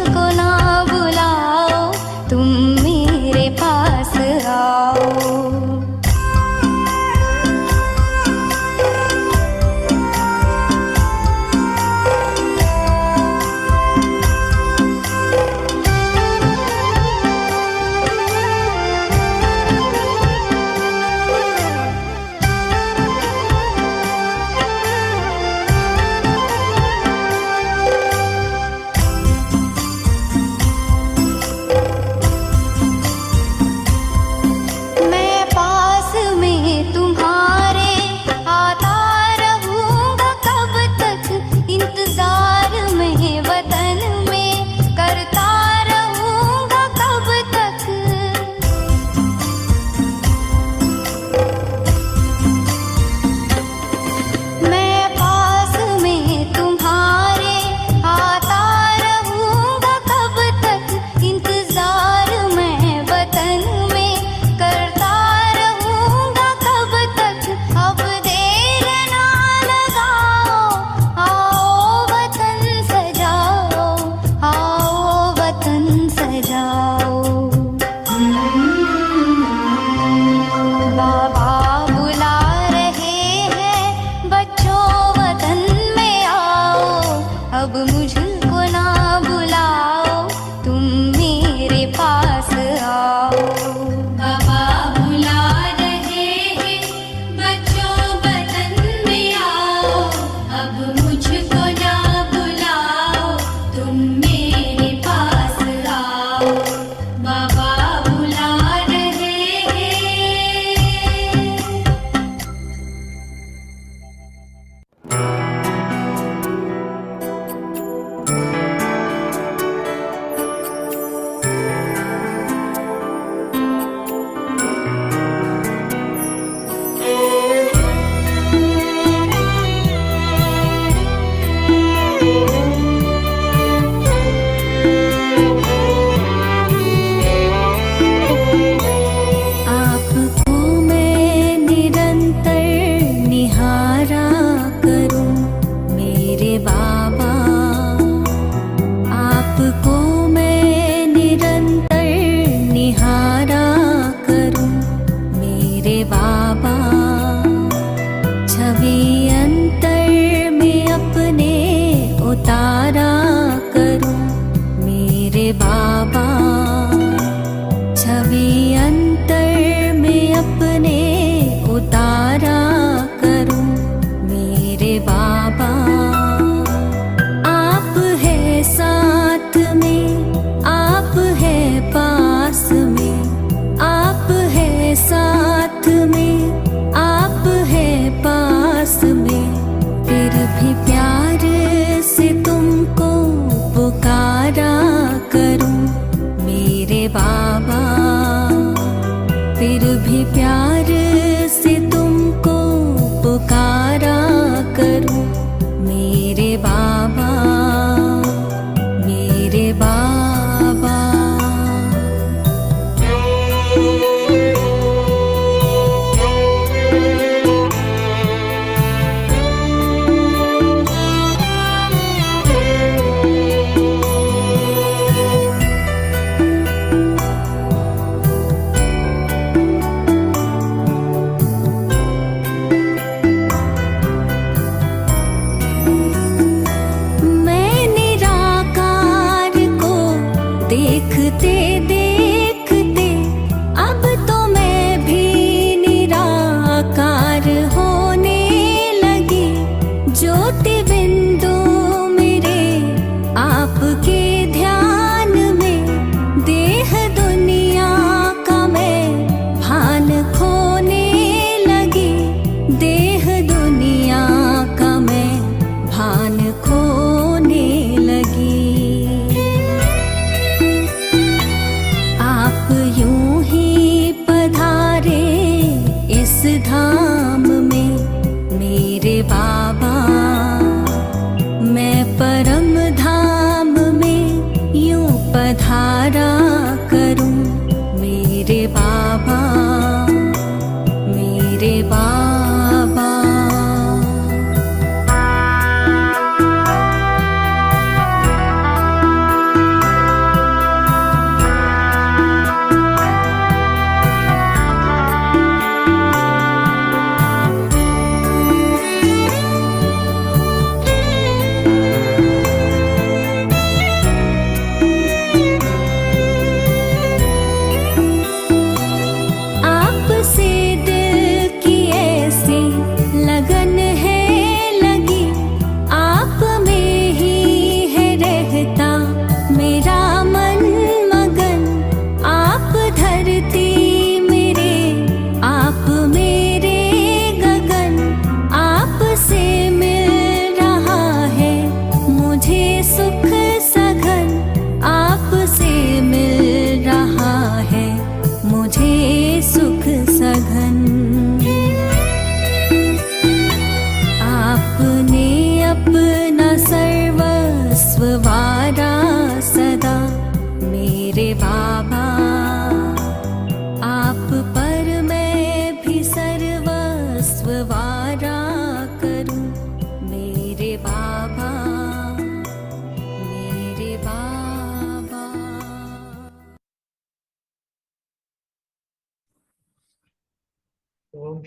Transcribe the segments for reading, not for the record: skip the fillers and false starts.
मुझको ना बुलाओ, तुम मेरे पास आओ।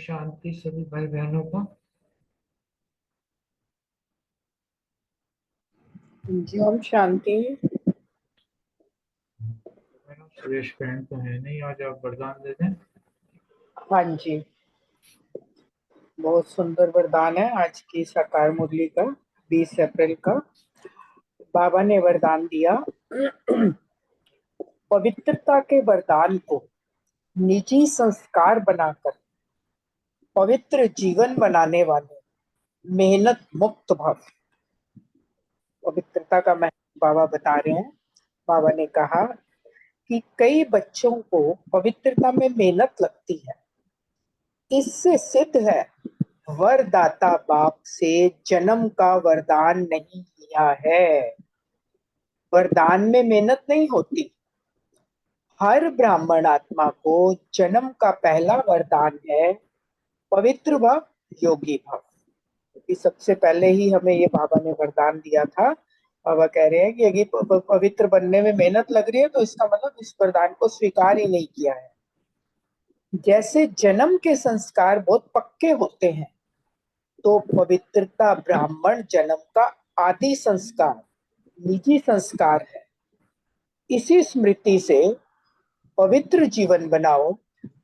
शांति सभी भाई बहनों को। जी ओम शांति। मैडम सुरेश बहन तो है नहीं, आज आप वरदान दे दें। हाँ जी, बहुत सुंदर वरदान है आज की साकार मुरली का, 20 अप्रैल का। बाबा ने वरदान दिया, पवित्रता के वरदान को निजी संस्कार बनाकर पवित्र जीवन बनाने वाले मेहनत मुक्त भव। पवित्रता का महत्व बाबा बता रहे हैं। बाबा ने कहा कि कई बच्चों को पवित्रता में मेहनत लगती है। इससे सिद्ध है वरदाता बाप से जन्म का वरदान नहीं लिया है। वरदान में मेहनत नहीं होती। हर ब्राह्मण आत्मा को जन्म का पहला वरदान है पवित्र व योगी भव। क्योंकि सबसे पहले ही हमें ये बाबा ने वरदान दिया था। बाबा कह रहे हैं कि अगर पवित्र बनने में मेहनत लग रही है तो इसका मतलब इस वरदान को स्वीकार ही नहीं किया है। जैसे जन्म के संस्कार बहुत पक्के होते हैं, तो पवित्रता ब्राह्मण जन्म का आदि संस्कार, निजी संस्कार है। इसी स्मृति से पवित्र जीवन बनाओ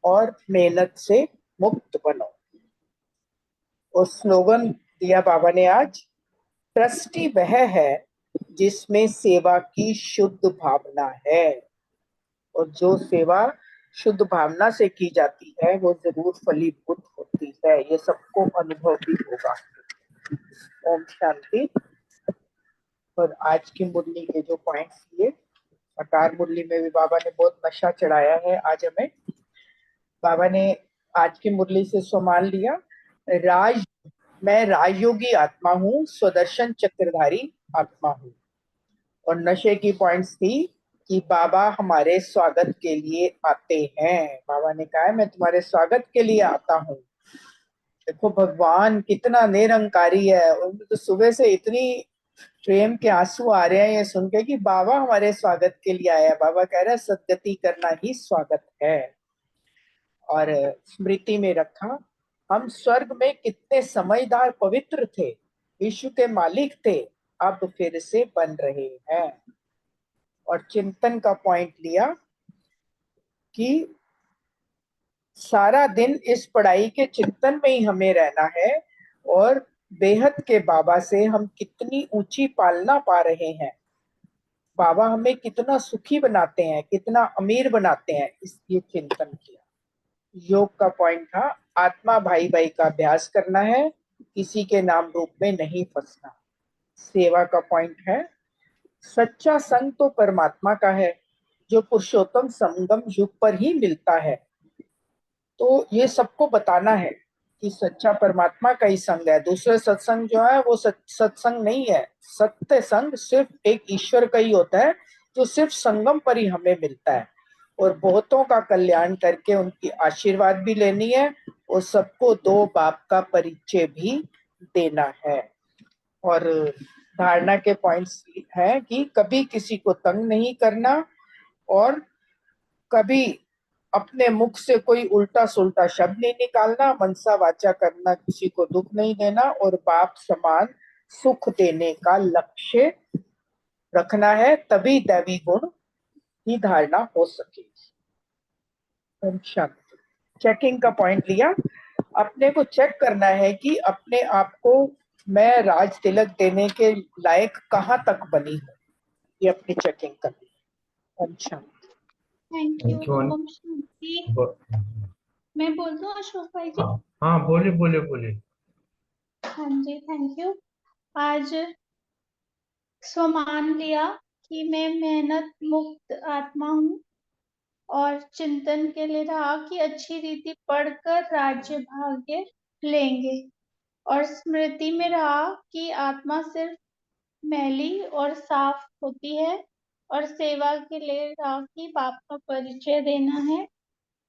और मेहनत से मुक्त बनो। और स्लोगन दिया बाबा ने आज, ट्रस्टी वह है जिसमें सेवा की शुद्ध भावना है। और जो सेवा शुद्ध भावना से की जाती है वो जरूर फलीभूत होती है। ये सबको अनुभव भी होगा। ओम शांति। और आज की मुरली के जो पॉइंट्स दिए, साकार मुरली में भी बाबा ने बहुत नशा चढ़ाया है आज हमें। बाबा ने आज की मुरली से सम्मान लिया, मैं राजयोगी आत्मा हूँ, स्वदर्शन चक्रधारी आत्मा हूँ। और नशे की पॉइंट्स थी कि बाबा हमारे स्वागत के लिए आते हैं। बाबा ने कहा है मैं तुम्हारे स्वागत के लिए आता हूँ। देखो भगवान कितना निरंकारी है। उनको तो सुबह से इतनी प्रेम के आंसू आ रहे हैं ये सुन के कि बाबा हमारे स्वागत के लिए आया। बाबा कह रहे हैं सदगति करना ही स्वागत है। और स्मृति में रखा, हम स्वर्ग में कितने समझदार पवित्र थे, विश्व के मालिक थे, अब फिर से बन रहे हैं। और चिंतन का पॉइंट लिया कि सारा दिन इस पढ़ाई के चिंतन में ही हमें रहना है और बेहद के बाबा से हम कितनी ऊंची पालना पा रहे हैं। बाबा हमें कितना सुखी बनाते हैं, कितना अमीर बनाते हैं, इसलिए चिंतन किया। योग का पॉइंट था, आत्मा भाई भाई का अभ्यास करना है, किसी के नाम रूप में नहीं फंसना। सेवा का पॉइंट है, सच्चा संग तो परमात्मा का है जो पुरुषोत्तम संगम युग पर ही मिलता है। तो ये सबको बताना है कि सच्चा परमात्मा का ही संग है। दूसरे सत्संग जो है वो सत्संग नहीं है। सत्य संग सिर्फ एक ईश्वर का ही होता है जो सिर्फ संगम पर ही हमें मिलता है। और बहुतों का कल्याण करके उनकी आशीर्वाद भी लेनी है और सबको दो बाप का परिचय भी देना है। और धारणा के पॉइंट्स है कि कभी किसी को तंग नहीं करना और कभी अपने मुख से कोई उल्टा सुल्टा शब्द नहीं निकालना, मनसा वाचा करना, किसी को दुख नहीं देना और बाप समान सुख देने का लक्ष्य रखना है, तभी दैवी गुण की धारणा हो सकेगी। चेकिंग का पॉइंट लिया, अपने को चेक करना है कि अपने आप को मैं राज तिलक देने के लायक कहाँ तक बनी हूँ, ये अपनी चेकिंग करनी है। अच्छा, थैंक यू। ओम शांति। मैं बोल दूं अशोक भाई जी? हाँ बोले बोले बोले। हाँ जी, थैंक यू। आज स्वमान लिया कि मैं मेहनत मुक्त आत्मा हूँ और चिंतन के लिए रहा कि अच्छी रीति पढ़कर राज्य भाग्य लेंगे। और स्मृति में रहा कि आत्मा सिर्फ मैली और साफ होती है। और सेवा के लिए रहा कि बाप का परिचय देना है।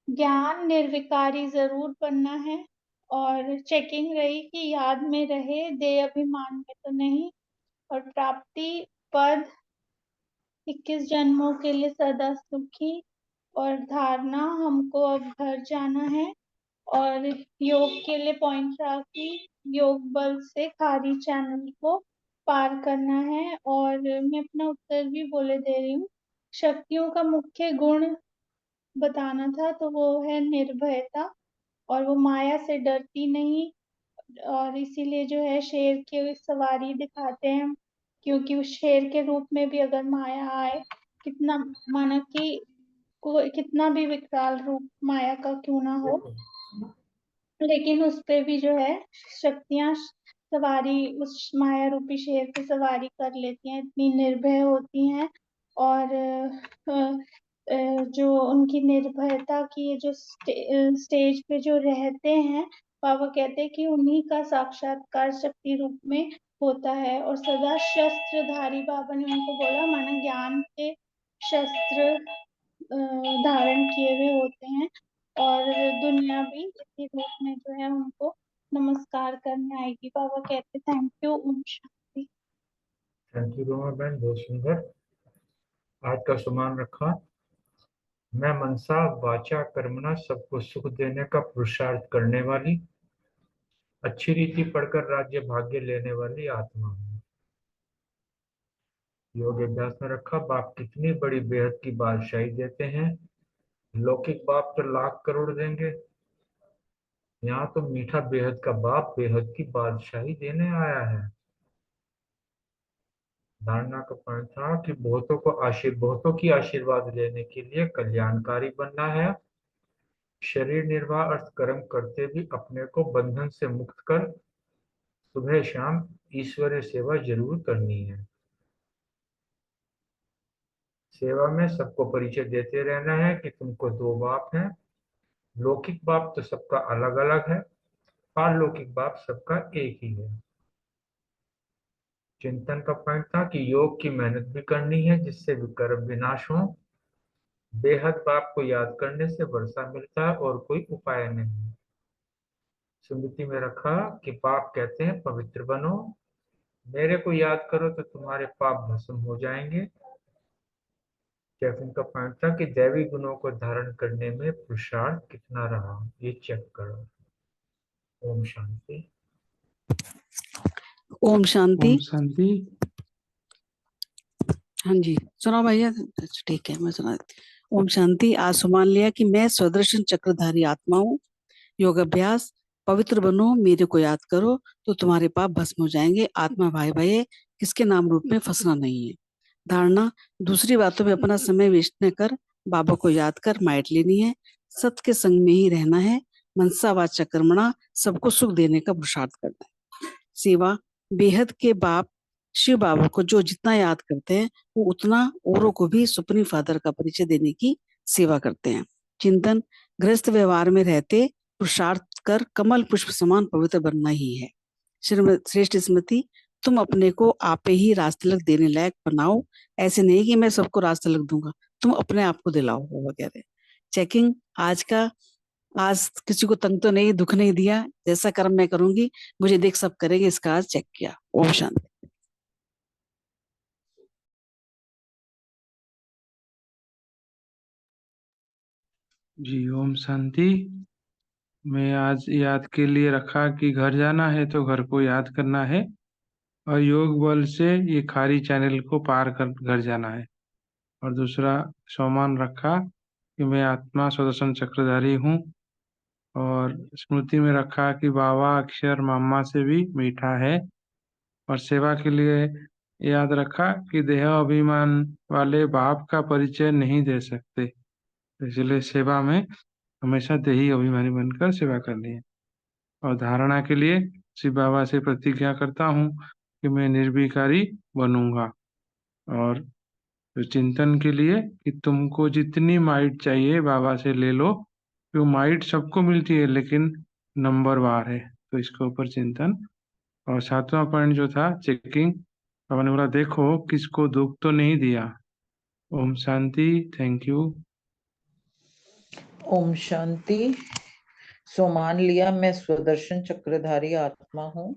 ज्ञान निर्विकारी जरूर बनना है। और चेकिंग रही कि याद में रहे, देह अभिमान में तो नहीं। और प्राप्ति पद 21 जन्मों के लिए सदा सुखी। और धारणा, हमको अब घर जाना है और योग के लिए पॉइंट रहा कि योग बल से खारी चैनल को पार करना है। और मैं अपना उत्तर भी बोले दे रही हूँ। शक्तियों का मुख्य गुण बताना था तो वो है निर्भयता, और वो माया से डरती नहीं, और इसीलिए जो है शेर की सवारी दिखाते हैं, क्योंकि उस शेर के रूप में भी अगर माया आए, कितना माना कि कितना भी विकराल रूप माया का क्यों ना हो, लेकिन उस पे भी जो है शक्तियां सवारी उस माया रूपी शेर पे सवारी कर लेती हैं, इतनी निर्भय होती हैं। और जो उनकी निर्भयता की ये जो स्टेज पे जो रहते हैं, बाबा कहते हैं कि उन्हीं का साक्षात्कार शक्ति रूप में होता है। और सदा शस्त्रधारी, बाबा ने उनको बोला माना ज्ञान के शस्त्र धारण किए हुए होते हैं, और दुनिया भी इसी रूप में जो है उनको नमस्कार करने आएगी। बाबा कहते थैंक यू, ओम शांति। थैंक यू रोमा बहन, बहुत सुंदर। आज का सम्मान रखा। मैं मनसा वाचा कर्मणा सबको सुख देने का पुरुषार्थ करने वाली, अच्छी रीति पढ़कर राज्य भाग्य लेने वाली आत्मा हूँ। योग अभ्यास में रखा। बाप कितनी बड़ी बेहद की बादशाही देते हैं। लौकिक बाप तो लाख करोड़ देंगे, यहाँ तो मीठा बेहद का बाप बेहद की बादशाही देने आया है। धारणा का पॉइंट था कि बहुतों की आशीर्वाद लेने के लिए कल्याणकारी बनना है। शरीर निर्वाह अर्थ कर्म करते भी अपने को बंधन से मुक्त कर सुबह शाम ईश्वरीय सेवा जरूर करनी है। सेवा में सबको परिचय देते रहना है कि तुमको दो बाप हैं। लौकिक बाप तो सबका अलग अलग है, पारलौकिक बाप सबका एक ही है। चिंतन का पॉइंट था कि योग की मेहनत भी करनी है जिससे विकर्म विनाश हो। बेहद बाप को याद करने से वर्षा मिलता है और कोई उपाय नहीं। स्मृति में रखा कि बाप कहते हैं पवित्र बनो, मेरे को याद करो तो तुम्हारे पाप भस्म हो जाएंगे। कैफिन का पॉइंट था कि दैवी गुणों को धारण करने में पुरुषार्थ कितना रहा, ये चेक करो। ओम शांति। ओम शांति। ओम शांति। हाँ जी, सुनाओ भैया। अच्छा, ठीक है, मैं सुना देती हूँ। ओम शांति। आज सुमान लिया कि मैं स्वदर्शन चक्रधारी आत्मा हूँ। योग अभ्यास। पवित्र बनो, मेरे को याद करो तो तुम्हारे पाप भस्म हो जाएंगे। आत्मा भाई भाई किसके नाम रूप में फंसना नहीं है। धारणा। दूसरी बातों में अपना समय वेस्ट न कर, बाबा को याद कर माइट लेनी है। सत्य के संग में ही रहना है। मनसा वाचा कर्मणा सबको सुख देने का पुरुषार्थ करना है। सेवा। बेहद के बाप शिव बाबा को जो जितना याद करते हैं वो उतना औरों को भी सुप्रीम फादर का परिचय देने की सेवा करते हैं। चिंतन। गृहस्थ व्यवहार में रहते पुरुषार्थ कर कमल पुष्प समान पवित्र बनना ही है। श्रेष्ठ स्मृति। तुम अपने को आपे ही राजतिलक देने लायक बनाओ, ऐसे नहीं कि मैं सबको राजतिलक दूंगा, तुम अपने आप को दिलाओ वगैरह। चेकिंग। आज किसी को तंग तो नहीं, दुख नहीं दिया, जैसा कर्म मैं करूंगी मुझे देख सब करेंगे, इसका आज चेक किया। ओम शांति। जी ओम शांति। मैं आज याद के लिए रखा कि घर जाना है तो घर को याद करना है, और योग बल से ये खारी चैनल को पार कर घर जाना है। और दूसरा सम्मान रखा कि मैं आत्मा सुदर्शन चक्रधारी हूँ। और स्मृति में रखा कि बाबा अक्षर मामा से भी मीठा है। और सेवा के लिए याद रखा कि देह अभिमान वाले बाप का परिचय नहीं दे सकते, इसलिए सेवा में हमेशा देही अभिमानी बनकर सेवा करनी है। और धारणा के लिए शिव बाबा से प्रतिज्ञा करता हूँ कि मैं निर्विकारी बनूंगा। और चिंतन के लिए कि तुमको जितनी माइट चाहिए बाबा से ले लो, क्यों माइट सबको मिलती है लेकिन नंबर वार है, तो इसके ऊपर चिंतन। और सातवां पॉइंट जो था चेकिंग, बाबा ने बोला देखो किसको दुख तो नहीं दिया। ओम शांति। Thank you. ओम शांति। सो मान लिया मैं स्वदर्शन चक्रधारी आत्मा हूँ।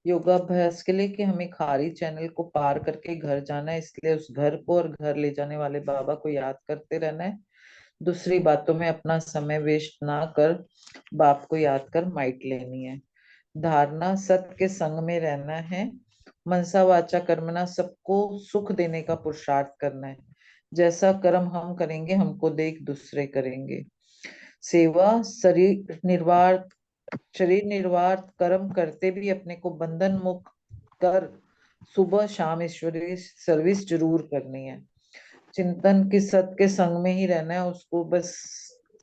योगाभ्यास के लिए कि हमें खारी चैनल को पार करके घर जाना है, इसलिए उस घर को और घर ले जाने वाले बाबा को याद करते रहना है। दूसरी बातों में अपना समय वेस्ट ना कर बाप को याद कर माइट लेनी है। धारणा सत्य के संग में रहना है। मनसा वाचा कर्मणा सबको सुख देने का पुरुषार्थ करना है। जैसा कर्म हम करेंगे हमको देख दूसरे करेंगे। सेवा शरीर निर्वाह कर्म करते भी अपने को बंधन मुक्त कर सुबह शाम ईश्वरीय सर्विस जरूर करनी है। चिंतन की सत्य के संग में ही रहना है, उसको बस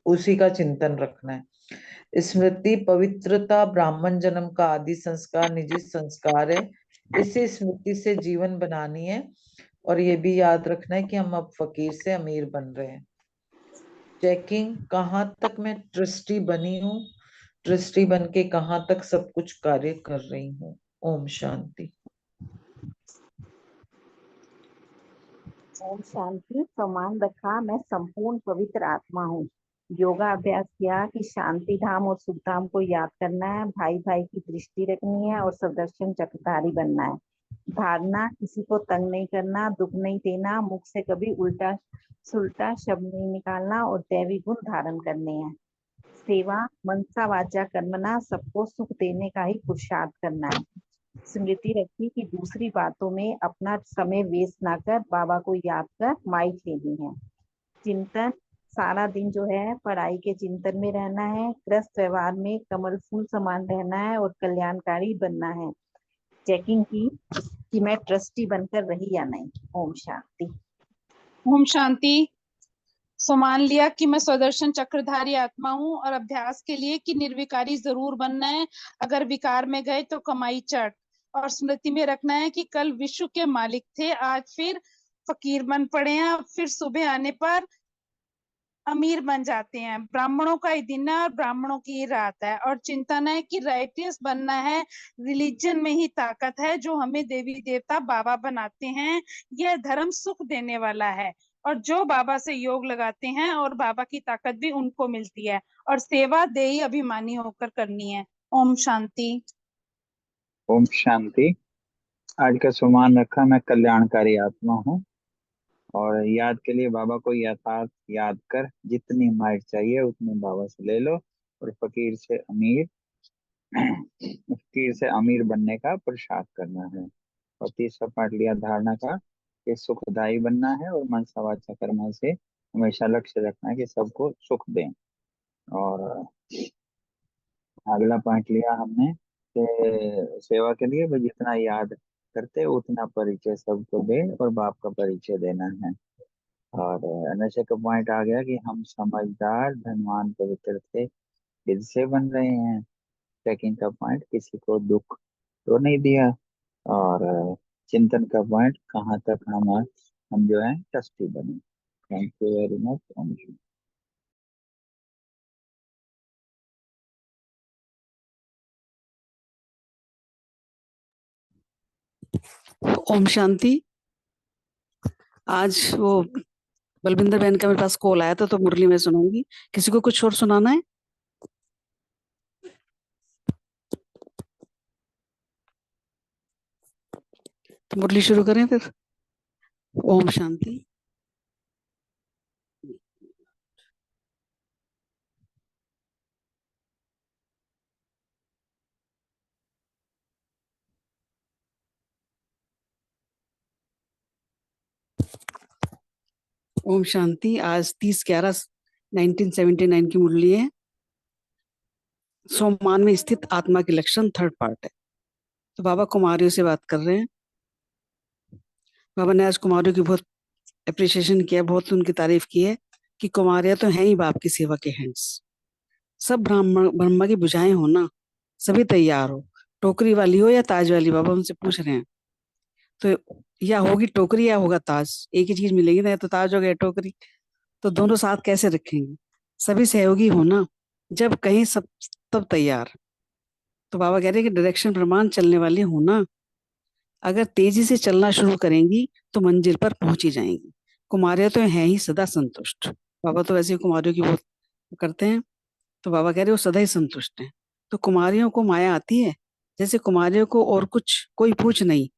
उसी का चिंतन रखना है। स्मृति पवित्रता ब्राह्मण जन्म का आदि संस्कार निजी संस्कार है। इसी स्मृति से जीवन बनानी है और ये भी याद रखना है कि हम अब फकीर से अमीर बन रहे हैं। चेकिंग कहाँ तक मैं ट्रस्टी बनी हूँ, ट्रस्टी बन के कहाँ तक सब कुछ कार्य कर रही हूँ। ओम शांति। ओम शांति। सम्मान रखा, मैं संपूर्ण पवित्र आत्मा हूँ। योगा अभ्यास किया कि शांति धाम और सुख धाम को याद करना है, भाई भाई की दृष्टि रखनी है और सुदर्शन चक्रधारी बनना है। धारणा किसी को तंग नहीं करना, दुख नहीं देना, मुख से कभी उल्टा सुलटा शब्द नहीं निकालना और दैवी गुण धारण करने हैं। सेवा मनसा वाचा कर्मणा सबको सुख देने का ही पुरुषार्थ करना है। स्मृति रखी कि दूसरी बातों में अपना समय वेस्ट ना कर बाबा को याद कर माइट लेनी है। चिंतन सारा दिन जो है पढ़ाई के चिंतन में रहना है, ग्रस्त व्यवहार में कमल फूल समान रहना है और कल्याणकारी बनना है। चेकिंग की कि मैं ट्रस्टी बनकर रही या नहीं। ओम शांति। ओम शांति। सो मान लिया कि मैं स्वदर्शन चक्रधारी आत्मा हूँ और अभ्यास के लिए कि निर्विकारी जरूर बनना है, अगर विकार में गए तो कमाई चट। और स्मृति में रखना है कि कल विश्व के मालिक थे, आज फिर फकीर बन पड़े हैं, अब फिर सुबह आने पर अमीर बन जाते हैं। ब्राह्मणों का ही दिन है और ब्राह्मणों की ही रात है। और चिंतन है कि राइटियस बनना है, रिलीजन में ही ताकत है जो हमें देवी देवता बाबा बनाते हैं। यह धर्म सुख देने वाला है और जो बाबा से योग लगाते हैं और बाबा की ताकत भी उनको मिलती है। और सेवा देही अभिमानी होकर करनी है। ओम शांति। ओम शांति। आज का सम्मान रखा, मैं कल्याणकारी आत्मा हूँ और याद के लिए बाबा को यथार्थ याद कर जितनी माइट चाहिए उतनी बाबा से ले लो और फकीर से अमीर बनने का पुरुषार्थ करना है। और तीसरा पाठ लिया धारणा का कि सुखदायी बनना है और मनसा वाचा कर्म से हमेशा लक्ष्य रखना है कि सबको सुख दें। और अगला पॉइंट लिया हमने कि सेवा के लिए वो जितना याद करते उतना परिचय सबको दे और बाप का परिचय देना है। और नशे का पॉइंट आ गया कि हम समझदार धनवान पवित्र थे दिल से बन रहे हैं। चेकिंग का पॉइंट किसी को दुख तो नहीं दिया। और चिंतन का पॉइंट कहाँ तक हम जो है ट्रस्टी बने। Thank you very much. ओम शांति। आज वो बलविंदर बहन का मेरे पास कॉल आया था तो मुरली में सुनाऊंगी। किसी को कुछ और सुनाना है? तो मुरली शुरू करें फिर। ओम शांति। ओम शांति। आज 30/11/1979 की मुरली है। सोमान में स्थित आत्मा के लक्षण, थर्ड पार्ट है। तो बाबा कुमारियों से बात कर रहे हैं। बाबा ने आज कुमारियों की बहुत अप्रिशिएशन किया, बहुत उनकी तारीफ की है कि कुमारियां तो हैं ही बाप की सेवा के हैंड्स। सब ब्रह्मा की बुझाएं हो ना, सभी तैयार हो, टोकरी वाली हो या ताज वाली। बाबा उनसे पूछ रहे हैं तो या होगी टोकरी या होगा ताज, एक ही चीज मिलेगी ना, या तो ताज हो गया टोकरी। तो दोनों साथ कैसे रखेंगे? सभी सहयोगी हो ना, जब कहीं सब तब तैयार। तो बाबा कह रहे हैं कि डायरेक्शन प्रमाण चलने वाली हो ना, अगर तेजी से चलना शुरू करेंगी तो मंजिल पर पहुंच ही जाएंगी। कुमारियां तो हैं ही सदा संतुष्ट। बाबा तो वैसे ही कुमारियों की बहुत करते हैं। तो बाबा कह रहे वो सदा ही संतुष्ट हैं। तो कुमारियों को माया आती है, जैसे कुमारियों को और कुछ कोई पूछ नहीं,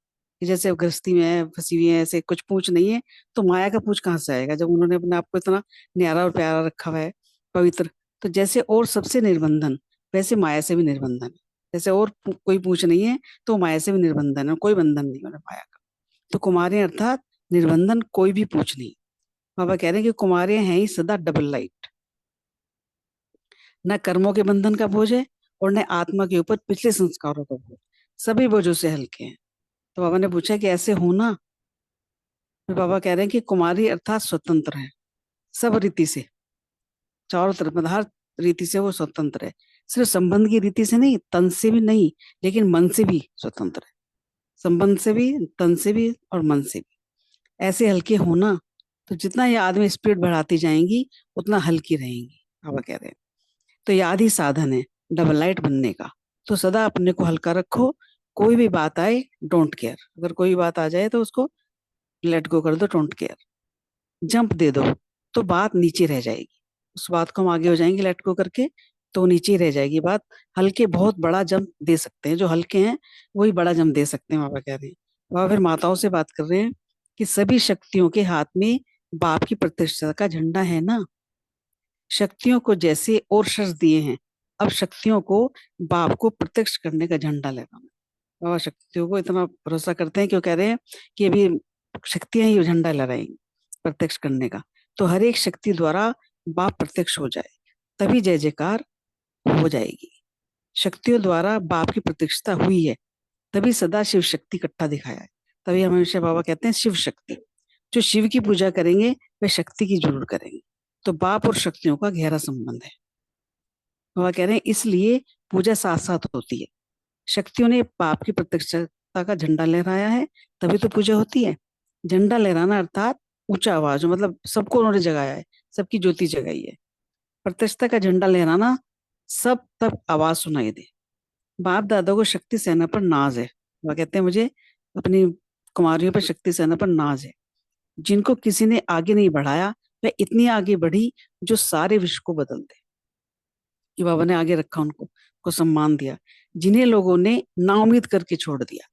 कि जैसे गृहस्थी में है, फंसी हुई है, ऐसे कुछ पूछ नहीं है, तो माया का पूछ कहाँ से आएगा जब उन्होंने अपने आप को इतना न्यारा और प्यारा रखा हुआ है, पवित्र। तो जैसे और सबसे निर्बंधन, वैसे माया से भी निर्बंधन है। जैसे और कोई पूछ नहीं है, तो माया से भी निर्बंधन है, कोई बंधन नहीं है माया का। तो कुमारी अर्थात निर्बंधन, कोई भी पूछ नहीं। बाबा कह रहे हैं कि कुमारी हैं ही सदा डबल लाइट, न कर्मों के बंधन का बोझ है और न आत्मा के ऊपर पिछले संस्कारों का बोझ, सभी बोझों से हल्के हैं। तो बाबा ने पूछा कि ऐसे होना। फिर बाबा कह रहे हैं कि कुमारी अर्थात स्वतंत्र है सब रीति से, चारों तरफ मतलब हर रीति से वो स्वतंत्र है। सिर्फ संबंध की रीति से नहीं, तन से भी नहीं, लेकिन मन से भी स्वतंत्र है। संबंध से भी, तन से भी और मन से भी। ऐसे हल्के होना, तो जितना ये आदमी स्पीड बढ़ाती जाएंगी उतना हल्की रहेंगी, बाबा कह रहे हैं। तो याद ही साधन है डबल लाइट बनने का। तो सदा अपने को हल्का रखो, कोई भी बात आए डोंट केयर। अगर कोई बात आ जाए तो उसको लेट गो कर दो, डोंट केयर, जंप दे दो, तो बात नीचे रह जाएगी। उस बात को हम आगे हो जाएंगे लेट गो करके, तो नीचे रह जाएगी बात। हल्के बहुत बड़ा जंप दे सकते हैं, जो हल्के हैं वही बड़ा जंप दे सकते हैं, बाबा कह रहे हैं। बाबा फिर माताओं से बात कर रहे हैं कि सभी शक्तियों के हाथ में बाप की प्रतिष्ठा का झंडा है ना। शक्तियों को जैसे और शर्त दिए हैं, अब शक्तियों को बाप को प्रत्यक्ष करने का झंडा लगाना। बाबा शक्तियों को इतना भरोसा करते हैं, क्यों कह रहे हैं कि अभी शक्तियां ही झंडा लहराएंगी प्रत्यक्ष करने का। तो हर एक शक्ति द्वारा बाप प्रत्यक्ष हो जाए, तभी जय जयकार हो जाएगी। शक्तियों द्वारा बाप की प्रतिष्ठा हुई है, तभी सदा शिव शक्ति इकट्ठा दिखाया है। तभी हमेशा बाबा कहते हैं शिव शक्ति। जो शिव की पूजा करेंगे वे शक्ति की जरूर करेंगे। तो बाप और शक्तियों का गहरा संबंध है। बाबा कह रहे हैं इसलिए पूजा साथ साथ होती है। शक्तियों ने बाप की प्रत्यक्षता का झंडा लहराया है, तभी तो पूजा होती है। झंडा लहराना अर्थात ऊंचा आवाज, मतलब सबको उन्होंने जगाया है, सबकी ज्योति जगाई है। प्रत्यक्षता का झंडा लहराना, सब तब आवाज सुनाई दे। बाप दादा को शक्ति सेना पर नाज है। वह कहते हैं मुझे अपनी कुमारियों पर शक्ति सेना पर नाज है। जिनको किसी ने आगे नहीं बढ़ाया, वह इतनी आगे बढ़ी जो सारे विश्व को बदल दे। कि बाबा ने आगे रखा उनको, को सम्मान दिया। जिन्हें लोगों ने नाउम्मीद करके छोड़ दिया,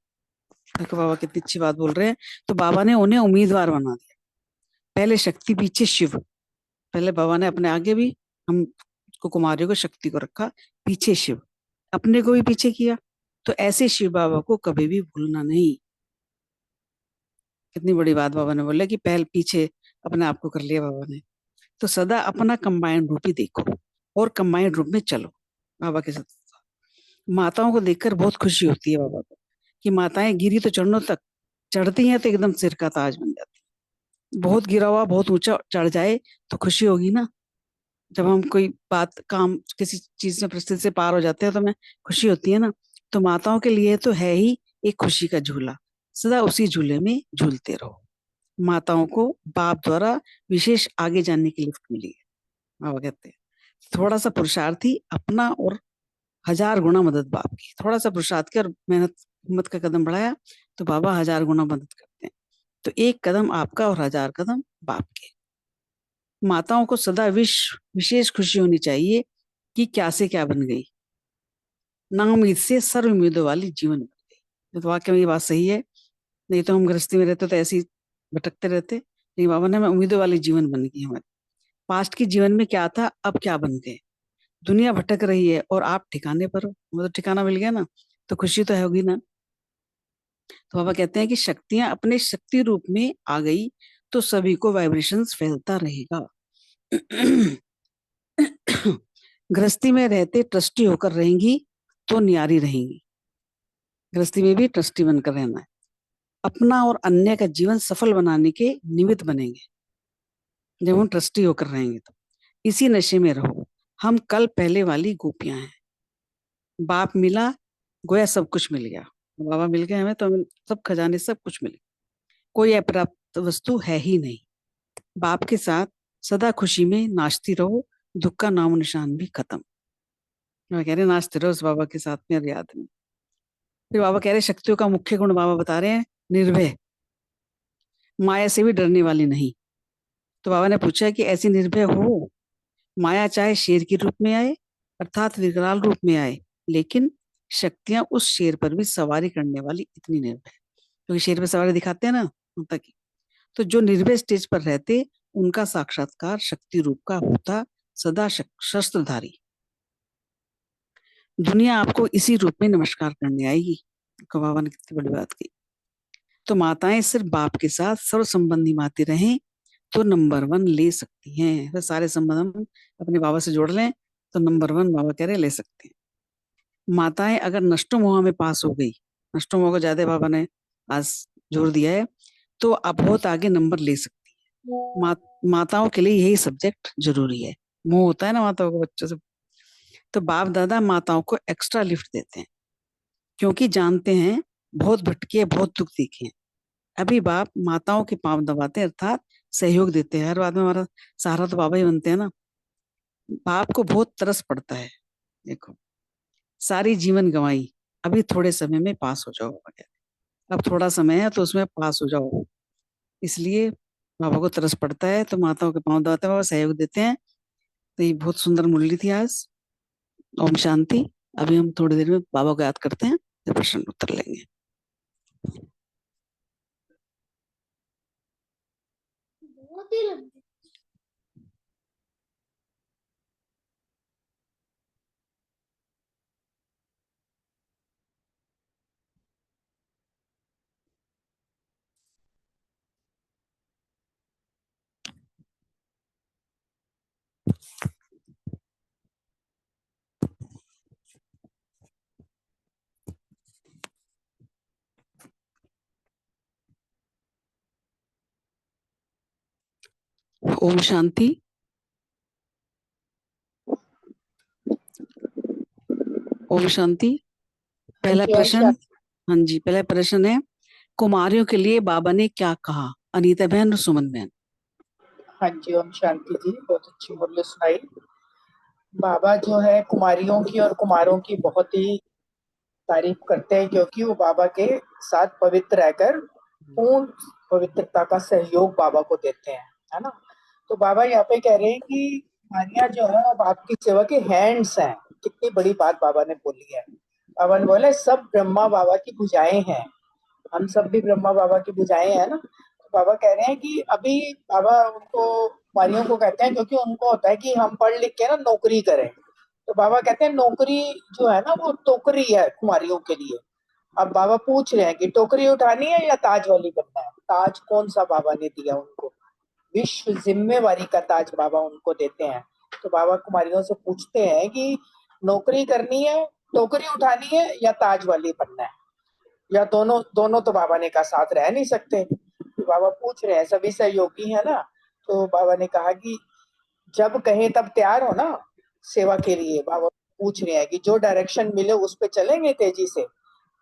देखो बाबा कितनी अच्छी बात बोल रहे हैं। तो बाबा ने उन्हें उम्मीदवार बना दिया। पहले शक्ति, पीछे शिव। पहले बाबा ने अपने आगे भी हम को कुमारियों को शक्ति को रखा, पीछे शिव, अपने को भी पीछे किया। तो ऐसे शिव बाबा को कभी भी भूलना नहीं। कितनी बड़ी बात बाबा ने बोला कि पहले पीछे अपने आप को कर लिया बाबा ने। तो सदा अपना कंबाइंड रूप ही देखो और कंबाइंड रूप में चलो बाबा के साथ। माताओं को देखकर बहुत खुशी होती है बाबा को, कि माताएं गिरी तो चरणों तक चढ़ती हैं तो एकदम सिर का ताज बन जाती है। बहुत गिरा हुआ बहुत ऊंचा चढ़ जाए तो खुशी होगी ना। जब हम कोई बात, काम, किसी चीज में परिस्थिति से पार हो जाते हैं तो हमें खुशी होती है ना। तो माताओं के लिए तो है ही एक खुशी का झूला, सदा उसी झूले में झूलते रहो। माताओं को बाप द्वारा विशेष आगे जाने की लिफ्ट मिली है, बाबा कहते हैं। थोड़ा सा पुरुषार्थ ही अपना और 1000 गुना मदद बाप की। थोड़ा सा पुरुषार्थ किया और मेहनत हिम्मत का कदम बढ़ाया तो बाबा 1000 गुना मदद करते हैं। तो एक कदम आपका और 1000 कदम बाप के। माताओं को सदा विशेष खुशी होनी चाहिए कि क्या से क्या बन गई, नाउम्मीद से सर्व उम्मीदों वाली जीवन बन गई। तो वाकई में ये बात सही है। नहीं तो हम गृहस्थी में रहते तो ऐसे ही भटकते रहते। लेकिन बाबा ने हमें उम्मीदों वाली जीवन बन गई हमारे। पास्ट के जीवन में क्या था, अब क्या बन गए। दुनिया भटक रही है और आप ठिकाने पर हो, मतलब ठिकाना मिल गया ना, तो खुशी तो होगी ना। तो बाबा कहते हैं कि शक्तियां अपने शक्ति रूप में आ गई तो सभी को वाइब्रेशंस फैलता रहेगा। गृहस्थी में रहते ट्रस्टी होकर रहेंगी तो न्यारी रहेंगी। गृहस्थी में भी ट्रस्टी बनकर रहना है। अपना और अन्य का जीवन सफल बनाने के निमित्त बनेंगे जब हम ट्रस्टी होकर रहेंगे। तो इसी नशे में रहो। हम कल पहले वाली गोपियां हैं। बाप मिला, गोया सब कुछ मिल गया। बाबा मिल गए हमें तो हमें सब खजाने, सब कुछ मिले। कोई अप्राप्त वस्तु है ही नहीं। बाप के साथ सदा खुशी में नाचती रहो, दुख का नामो निशान भी खत्म। मैं कह रहे नाचते रहो उस बाबा के साथ में और याद में। फिर बाबा कह रहे शक्तियों का मुख्य गुण बाबा बता रहे हैं निर्भय, माया से भी डरने वाली नहीं। तो बाबा ने पूछा कि ऐसी निर्भय हो, माया चाहे शेर के रूप में आए अर्थात विकराल रूप में आए, लेकिन शक्तियां उस शेर पर भी सवारी करने वाली इतनी निर्भय। क्योंकि शेर पे सवारी दिखाते हैं ना माता की। तो जो निर्भय स्टेज पर रहते उनका साक्षात्कार शक्ति रूप का होता सदा शस्त्रधारी। दुनिया आपको इसी रूप में नमस्कार करने आएगी। बाबा ने कितनी बड़ी बात की। तो माताएं सिर्फ बाप के साथ सर्व संबंधी माते रहें तो नंबर 1 ले सकती हैं। तो सारे संबंध हम अपने बाबा से जोड़ लें तो नंबर 1 बाबा कह रहे ले सकते हैं। माताएं अगर नष्टो मोह में पास हो गई, नष्टो मोह को ज्यादा बाबा ने आज जोर दिया है, तो अब बहुत आगे नंबर ले सकती है। माताओं के लिए यही सब्जेक्ट जरूरी है। मोह होता है ना माताओं को बच्चों से, तो बाप दादा माताओं को एक्स्ट्रा लिफ्ट देते हैं क्योंकि जानते हैं बहुत भटके, बहुत दुख देखे हैं। अभी बाप माताओं के पांव दबाते हैं, अर्थात सहयोग देते हैं। हर बात में हमारा सहारा तो बाबा ही बनते हैं ना। बाप को बहुत तरस पड़ता है। देखो, सारी जीवन गंवाई, अभी थोड़े समय में पास हो जाओ। अब थोड़ा समय है तो उसमें पास हो जाओ। इसलिए बाबा को तरस पड़ता है तो माताओं के पांव दबाते हैं, बाबा सहयोग देते हैं। तो ये बहुत सुंदर मुरली थी आज। ओम शांति। अभी हम थोड़ी देर में बाबा को याद करते हैं, फिर प्रश्न उत्तर लेंगे। ओम शांति। ओम शांति। पहला जी, ओम प्रश्न, शांति। हाँ जी, पहला प्रश्न है कुमारियों के लिए बाबा ने क्या कहा? अनीता बहन और सुमन बहन। हाँ जी, ओम शांति जी, बहुत अच्छी मुरली सुनाई। बाबा जो है कुमारियों की और कुमारों की बहुत ही तारीफ करते हैं क्योंकि वो बाबा के साथ पवित्र रहकर पूर्ण पवित्रता का सहयोग बाबा को देते हैं, है ना। तो बाबा यहाँ पे कह रहे हैं कि कुमारियां जो है वो आपकी सेवा के हैंड्स हैं। कितनी बड़ी बात बाबा ने बोली है। बाबा ने बोला सब ब्रह्मा बाबा की भुजाएं हैं, हम सब भी ब्रह्मा बाबा की भुजाएं हैं ना। तो बाबा कह रहे हैं कि अभी बाबा उनको कुमारियों को कहते हैं क्योंकि उनको होता है कि हम पढ़ लिख के ना नौकरी करें। तो बाबा कहते हैं नौकरी जो है ना वो टोकरी है कुमारियों के लिए। अब बाबा पूछ रहे हैं कि टोकरी उठानी है या ताज वाली बनना है। ताज कौन सा बाबा ने दिया उनको? विश्व जिम्मेवारी का ताज बाबा उनको देते हैं। तो बाबा कुमारियों से पूछते हैं कि नौकरी करनी है, टोकरी उठानी है या ताज वाली बनना है, या दोनों? दोनों तो बाबा ने कहा साथ रह नहीं सकते। तो बाबा पूछ रहे हैं, सभी सहयोगी है ना। तो बाबा ने कहा कि जब कहे तब तैयार हो ना सेवा के लिए। बाबा पूछ रहे हैं कि जो डायरेक्शन मिले उस पे चलेंगे तेजी से।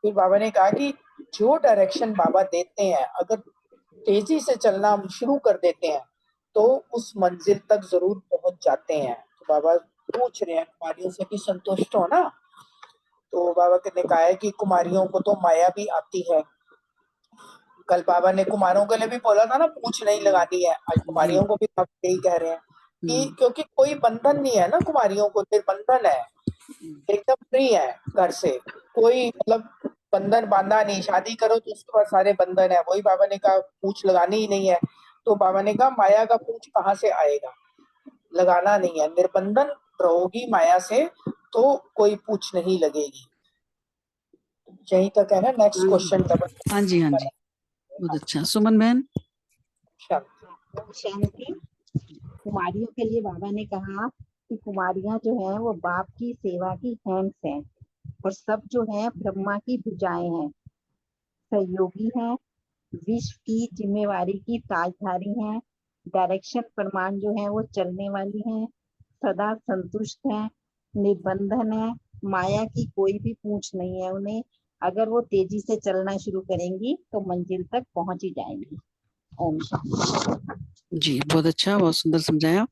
फिर बाबा ने कहा कि जो डायरेक्शन बाबा देते हैं अगर तेजी से चलना हम शुरू कर देते हैं तो उस मंजिल तक जरूर पहुंच जाते हैं। तो बाबा पूछ रहे हैं कुमारियों से कि संतुष्ट हो ना। तो बाबा ने कहा है कि कुमारियों को तो माया भी आती है। कल बाबा ने कुमारों के लिए भी बोला था ना पूछ नहीं लगानी है, आज कुमारियों को भी बाबा यही कह रहे हैं कि क्योंकि कोई बंधन नहीं है ना, कुमारियों को निर्बंधन है, एकदम फ्री है घर से। कोई मतलब बंधन बांधा नहीं, शादी करो तो उसके बाद सारे बंधन है। वही बाबा ने कहा पूछ लगानी ही नहीं है। तो बाबा ने कहा माया का पूछ कहाँ से आएगा, लगाना नहीं है। निर्बंधन रहोगी माया से तो कोई पूछ नहीं लगेगी। यही तक है ना। Next question double. हाँ जी, हाँ जी, बहुत अच्छा। सुमन बहन। शांति। कुमारियों के लिए बाबा ने कहा कि कुमारियां जो है वो बाप की सेवा की हैंड्स हैं और सब जो है ब्रह्मा की भुजाएं हैं, सहयोगी हैं, विश्व की जिम्मेवारी की ताजधारी हैं, डायरेक्शन प्रमाण जो है वो चलने वाली हैं, सदा संतुष्ट हैं, निबंधन है, माया की कोई भी पूछ नहीं है उन्हें। अगर वो तेजी से चलना शुरू करेंगी तो मंजिल तक पहुंच ही जाएंगी। ओम शांति। जी, बहुत अच्छा, बहुत सुंदर समझाया।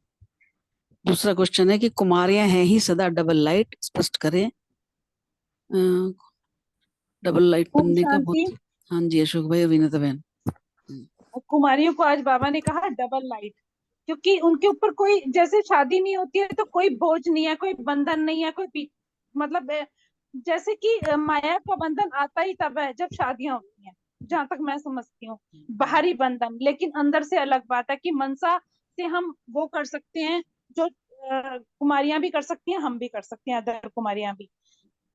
दूसरा क्वेश्चन है कि कुमारियां हैं ही सदा डबल लाइट, स्पष्ट करें। डबल लाइट ओम बनने का शांति। बहुत। हाँ जी, अशोक भाई, अविनाता बहन। कुमारियों को आज बाबा ने कहा डबल लाइट, क्योंकि उनके ऊपर कोई जैसे शादी नहीं होती है तो कोई बोझ नहीं है, कोई बंधन नहीं है, मतलब जैसे कि माया का बंधन आता ही तब है जब शादियां होती हैं। जहां तक मैं समझती हूँ, बाहरी बंधन, लेकिन अंदर से अलग बात है कि मनसा से हम वो कर सकते हैं जो कुमारियां भी कर सकती हैं, हम भी कर सकते हैं, अदर कुमारियां भी।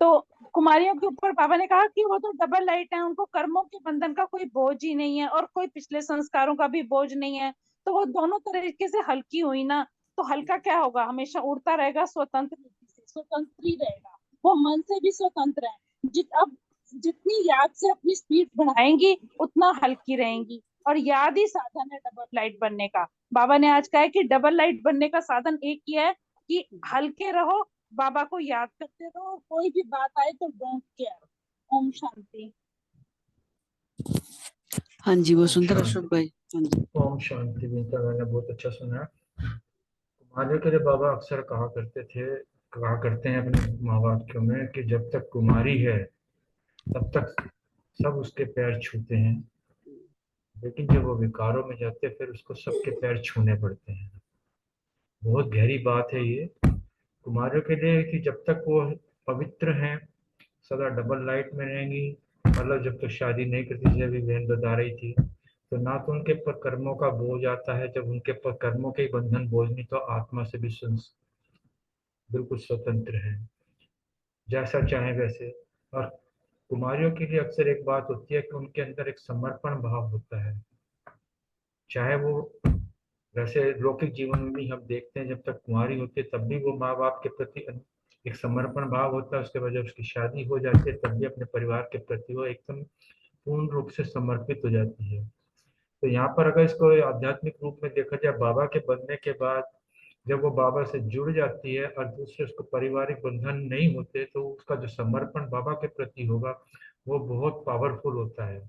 तो कुमारियों के ऊपर बाबा ने कहा कि वो तो डबल लाइट है, उनको कर्मों के बंधन का कोई बोझ ही नहीं है और कोई पिछले संस्कारों का भी बोझ नहीं है, तो वो दोनों तरीके से हल्की हुई ना। तो हल्का क्या होगा, हमेशा उड़ता रहेगा, स्वतंत्र रीति से स्वतंत्र ही रहेगा, वो मन से भी स्वतंत्र है। अब जितनी याद से अपनी स्पीड बढ़ाएंगी उतना हल्की रहेंगी, और याद ही साधन है डबल लाइट बनने का। बाबा ने आज कहा है कि डबल लाइट बनने का साधन एक ही है कि हल्के रहो, बाबा को याद करते रहो, कोई भी बात आए तो डोंट केयर। ओम शांति। हाँ जी, वो ओम सुंदर शांति। अशोक भाई। हाँ जी। ओम शांति। विनीता, मैंने बहुत अच्छा सुना। कुमारियों के लिए बाबा अक्सर कहा करते हैं अपने महावाक्यों में कि जब तक कुमारी है तब तक सब उसके पैर छूते हैं, लेकिन जब वो विकारों में जाते हैं फिर उसको सबके पैर छूने पड़ते हैं। बहुत गहरी बात है ये कुमारियों के लिए कि जब तक वो पवित्र हैं सदा डबल लाइट में रहेंगी। मतलब जब तक शादी नहीं करती, जैसे अभी बहन बता रही थी, तो ना तो उनके पर कर्मों का बोझ आता है, जब उनके पर कर्मों के ही बंधन बोझ नहीं, तो आत्मा से भी बिल्कुल स्वतंत्र है, जैसा चाहे वैसे। और कुमारियों के लिए अक्सर एक बात होती है कि उनके अंदर एक समर्पण भाव होता है, चाहे वो वैसे लौकिक जीवन में भी हम देखते हैं जब तक कुंवारी होती है तब भी वो माँ बाप के प्रति एक समर्पण भाव होता है। उसके बाद जब उसकी शादी हो जाती है तब भी अपने परिवार के प्रति वो एकदम पूर्ण रूप से समर्पित हो जाती है। तो यहाँ पर अगर इसको आध्यात्मिक रूप में देखा जाए, बाबा के बनने के बाद जब वो बाबा से जुड़ जाती है और दूसरे उसको पारिवारिक बंधन नहीं होते, तो उसका जो समर्पण बाबा के प्रति होगा वो बहुत पावरफुल होता है।